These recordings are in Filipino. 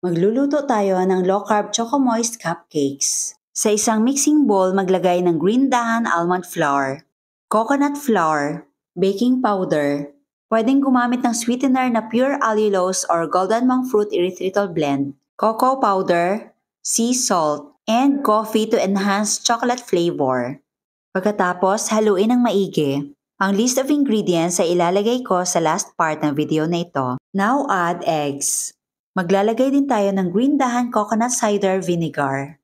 Magluluto tayo ng low-carb Choco Moist Cupcakes. Sa isang mixing bowl, maglagay ng green dahan almond flour, coconut flour, baking powder. Pwedeng gumamit ng sweetener na pure allulose or golden monk fruit erythritol blend, cocoa powder, sea salt, and coffee to enhance chocolate flavor. Pagkatapos, haluin ng maigi. Ang list of ingredients ay ilalagay ko sa last part ng video na ito. Now add eggs. Maglalagay din tayo ng green dahan coconut cider vinegar.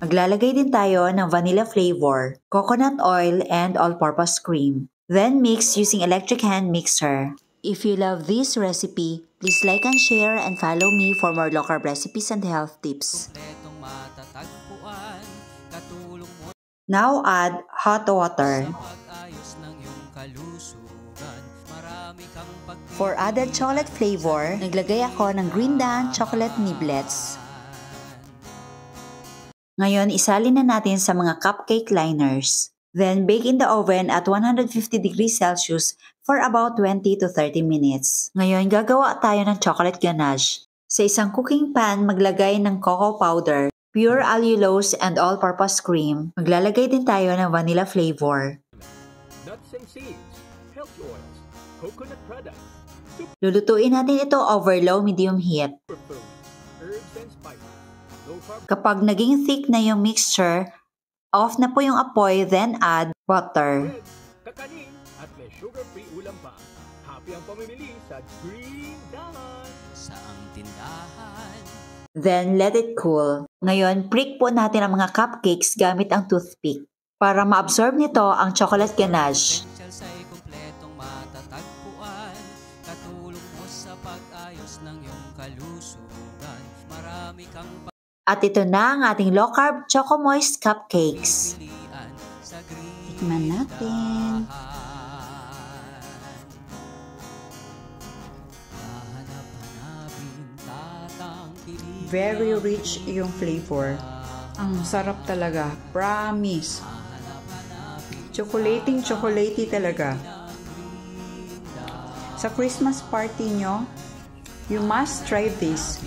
Maglalagay din tayo ng vanilla flavor, coconut oil, and all-purpose cream. Then mix using electric hand mixer. If you love this recipe, please like and share and follow me for more low-carb recipes and health tips. Now add hot water. For added chocolate flavor, naglagay ako ng green dahan chocolate niblets. Ngayon, isalin na natin sa mga cupcake liners. Then, bake in the oven at 150 degrees Celsius for about 20 to 30 minutes. Ngayon, gagawa tayo ng chocolate ganache. Sa isang cooking pan, maglagay ng cocoa powder, pure allulose and all-purpose cream. Maglalagay din tayo ng vanilla flavor. Nuts and seeds, healthy oils, coconut products. Lulutuin natin ito over low-medium heat. Kapag naging thick na yung mixture, off na po yung apoy, then add butter. Kakanin at may sugar-free ulam pa. Happy ang pamimili sa Green Dahan. Saang tindahan. Then let it cool. Ngayon, prick po natin ang mga cupcakes gamit ang toothpick para ma-absorb nito ang chocolate ganache. At ito na ang ating low-carb Choco Moist Cupcakes. Tikman natin. Very rich yung flavor. Ang sarap talaga. Promise. Chocolatey talaga. Sa Christmas party nyo, you must try this.